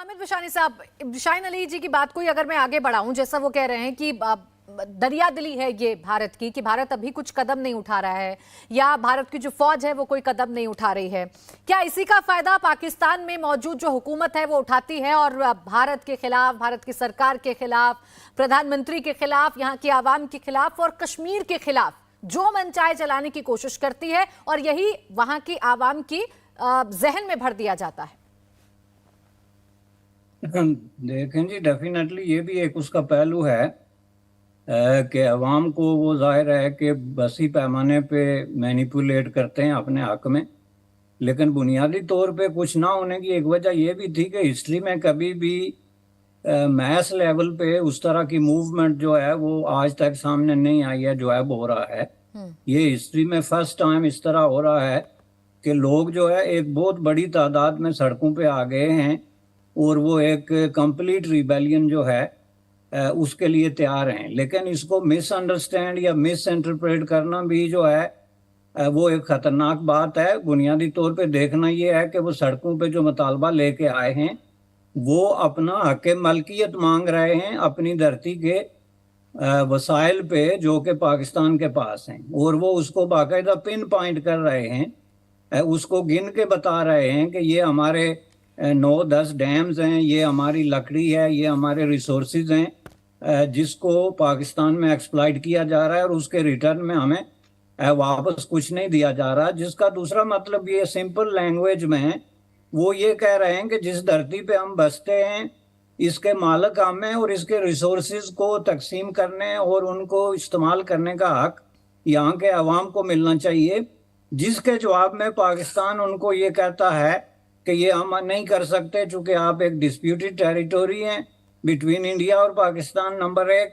हामिद विशानी साहब, शाहीन अली जी की बात को ही अगर मैं आगे बढ़ाऊं, जैसा वो कह रहे हैं कि दरिया दिली है ये भारत की, कि भारत अभी कुछ कदम नहीं उठा रहा है या भारत की जो फौज है वो कोई कदम नहीं उठा रही है, क्या इसी का फायदा पाकिस्तान में मौजूद जो हुकूमत है वो उठाती है और भारत के खिलाफ, भारत की सरकार के खिलाफ, प्रधानमंत्री के खिलाफ, यहाँ की आवाम के खिलाफ और कश्मीर के खिलाफ जो मन चाहे चलाने की कोशिश करती है और यही वहां की आवाम की जहन में भर दिया जाता है? देखें जी, डेफिनेटली ये भी एक उसका पहलू है कि अवाम को वो जाहिर है कि बसी पैमाने पे मैनिपुलेट करते हैं अपने हक में। लेकिन बुनियादी तौर पे कुछ ना होने की एक वजह ये भी थी कि हिस्ट्री में कभी भी मैस लेवल पे उस तरह की मूवमेंट जो है वो आज तक सामने नहीं आई है, जो है हो रहा है। ये हिस्ट्री में फर्स्ट टाइम इस तरह हो रहा है कि लोग जो है एक बहुत बड़ी तादाद में सड़कों पे आ गए हैं और वो एक कंप्लीट रिबेलियन जो है उसके लिए तैयार हैं। लेकिन इसको मिसअंडरस्टैंड या मिस इंटरप्रेट करना भी जो है वो एक खतरनाक बात है। बुनियादी तौर पे देखना ये है कि वो सड़कों पे जो मुतालबा लेके आए हैं वो अपना हक मलकियत मांग रहे हैं अपनी धरती के वसाइल पे जो कि पाकिस्तान के पास हैं, और वो उसको बाकायदा पिन पॉइंट कर रहे हैं, उसको गिन के बता रहे हैं कि ये हमारे 9-10 डैम्स हैं, ये हमारी लकड़ी है, ये हमारे रिसोर्सेज हैं जिसको पाकिस्तान में एक्सप्लॉइट किया जा रहा है और उसके रिटर्न में हमें वापस कुछ नहीं दिया जा रहा। जिसका दूसरा मतलब ये सिंपल लैंग्वेज में वो ये कह रहे हैं कि जिस धरती पे हम बसते हैं इसके मालिक हम हैं और इसके रिसोर्सेज को तकसीम करने और उनको इस्तेमाल करने का हक यहाँ के अवाम को मिलना चाहिए। जिसके जवाब में पाकिस्तान उनको ये कहता है कि ये हम नहीं कर सकते चूंकि आप एक डिस्प्यूटेड टेरिटोरी हैं बिटवीन इंडिया और पाकिस्तान, नंबर 1।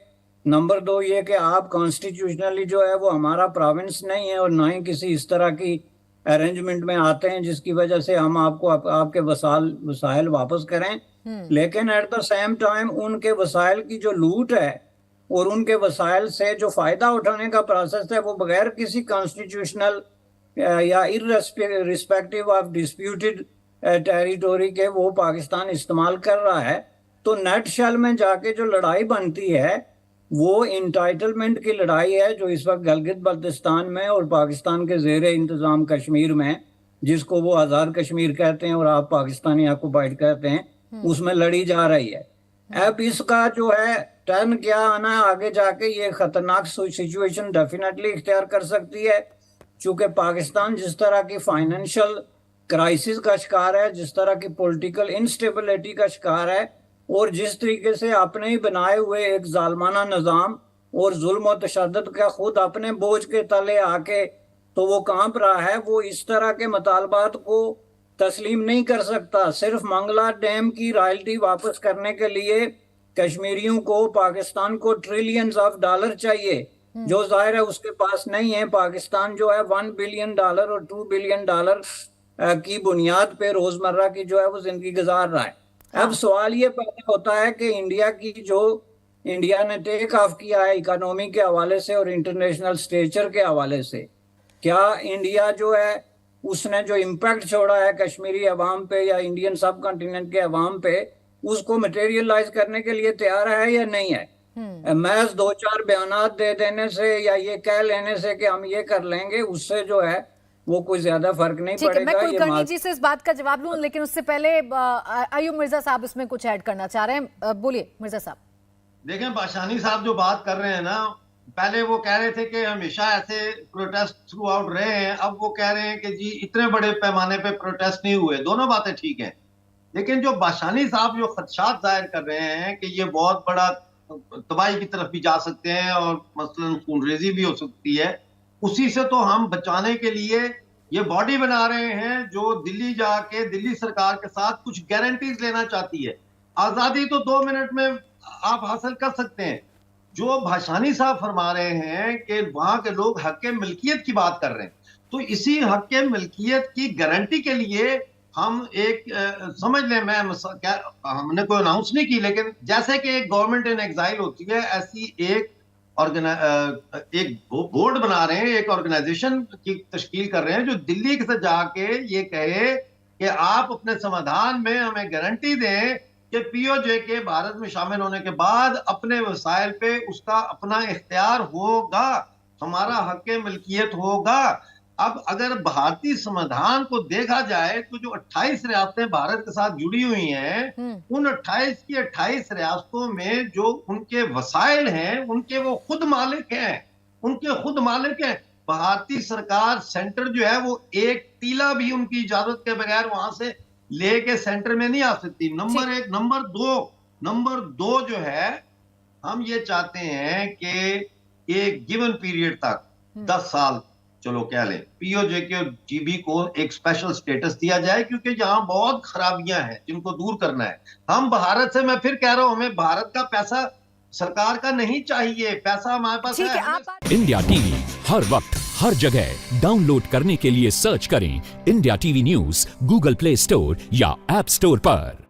नंबर 2 ये कि आप कॉन्स्टिट्यूशनली जो है वो हमारा प्रोविंस नहीं है और ना ही किसी इस तरह की अरेंजमेंट में आते हैं जिसकी वजह से हम आपको आपके वसाइल वापस करें। लेकिन एट द सेम टाइम उनके वसाइल की जो लूट है और उनके वसाइल से जो फायदा उठाने का प्रोसेस है वो बगैर किसी कॉन्स्टिट्यूशनल या इररिस्पेक्टिव ऑफ डिस्प्यूटेड टेरिटोरी के वो पाकिस्तान इस्तेमाल कर रहा है। तो नेट शेल में जाके जो लड़ाई बनती है वो इंटाइटलमेंट की लड़ाई है जो इस वक्त गलगित बल्तिस्तान में और पाकिस्तान के ज़ेर इंतज़ाम कश्मीर में, जिसको वो आज़ाद कश्मीर कहते हैं और आप पाकिस्तानी ऑक्युपाइड कहते हैं, उसमें लड़ी जा रही है। अब इसका जो है टर्न क्या आना है आगे जाके, ये खतरनाक सिचुएशन डेफिनेटली इख्तियार कर सकती है। चूंकि पाकिस्तान जिस तरह की फाइनेंशियल क्राइसिस का शिकार है, जिस तरह की पॉलिटिकल इंस्टेबिलिटी का शिकार है और जिस तरीके से अपने ही बनाए हुए एक जालमाना निज़ाम और जुल्म और तशद्दुद का खुद अपने बोझ के तले आके तो वो कांप रहा है, वो इस तरह के मुतालबात को तस्लीम नहीं कर सकता। सिर्फ मंगला डैम की रॉयल्टी वापस करने के लिए कश्मीरियों को पाकिस्तान को ट्रिलियंस ऑफ डॉलर चाहिए, जो जाहिर है उसके पास नहीं है। पाकिस्तान जो है $1 बिलियन और $2 बिलियन की बुनियाद पे रोजमर्रा की जो है वो जिंदगी गुजार रहा है। अब सवाल ये पैदा होता है कि इंडिया ने टेक ऑफ किया है इकोनॉमी के हवाले से और इंटरनेशनल स्टेचर के हवाले से, क्या इंडिया जो है उसने जो इम्पैक्ट छोड़ा है कश्मीरी अवाम पे या इंडियन सब कॉन्टिनेंट के अवाम पे उसको मटेरियलाइज करने के लिए तैयार है या नहीं है? महज 2-4 बयानात दे देने से या ये कह लेने से कि हम ये कर लेंगे, उससे जो है वो कोई ज्यादा फर्क नहीं पड़ेगा। मैं कुलकर्णी जी से इस बात का जवाब लूं, लेकिन उससे पहले अयूब मिर्जा साहब इसमें कुछ ऐड करना चाह रहे हैं। बोलिए मिर्जा साहब। देखें, बाशानी साहब जो बात कर रहे हैं ना, पहले वो कह रहे थे कि हमेशा ऐसे प्रोटेस्ट थ्रू आउट रहे हैं, अब वो कह रहे हैं कि जी इतने बड़े पैमाने पे प्रोटेस्ट नहीं हुए। दोनों बातें ठीक हैं, लेकिन जो बाशानी साहब जो खदशात जाहिर कर रहे हैं कि ये बहुत बड़ा तबाही की तरफ भी जा सकते हैं और मसलन खूनरेजी भी हो सकती है, उसी से तो हम बचाने के लिए ये बॉडी बना रहे हैं जो दिल्ली जाके दिल्ली सरकार के साथ कुछ गारंटीज लेना चाहती है। आजादी तो 2 मिनट में आप हासिल कर सकते हैं। जो भाषानी साहब फरमा रहे हैं कि वहां के लोग हक मिल्कियत की बात कर रहे हैं, तो इसी हक मिल्कियत की गारंटी के लिए हम एक समझ लें, हमने कोई अनाउंस नहीं की, लेकिन जैसे कि एक गवर्नमेंट इन एग्जाइल होती है ऐसी एक बोर्ड बना रहे हैं, एक ऑर्गेनाइजेशन की तश्कील कर रहे हैं जो दिल्ली से जाके ये कहे कि आप अपने समाधान में हमें गारंटी दें کہ पीओजे के भारत में शामिल होने के बाद अपने वसाइल पे उसका अपना इख्तियार होगा, हमारा हक मिल्कियत होगा। अब अगर भारतीय संविधान को देखा जाए तो जो 28 रियासतें भारत के साथ जुड़ी हुई हैं, उन 28 की 28 रियासतों में जो उनके वसाइल हैं उनके वो खुद मालिक हैं, उनके खुद मालिक हैं। भारतीय सरकार सेंटर जो है वो एक तीला भी उनकी इजाजत के बगैर वहां से लेके सेंटर में नहीं आ सकती। नंबर एक। नंबर दो जो है, हम ये चाहते हैं कि एक गिवन पीरियड तक 10 साल चलो कह लें, पीओजे के जीबी को एक स्पेशल स्टेटस दिया जाए, क्योंकि यहाँ बहुत खराबियां हैं जिनको दूर करना है। हम भारत से, मैं फिर कह रहा हूं, हमें भारत का पैसा सरकार का नहीं चाहिए, पैसा हमारे पास ठीक है। है। आप इंडिया टीवी हर वक्त हर जगह डाउनलोड करने के लिए सर्च करें India TV news Google play store या ऐप स्टोर पर।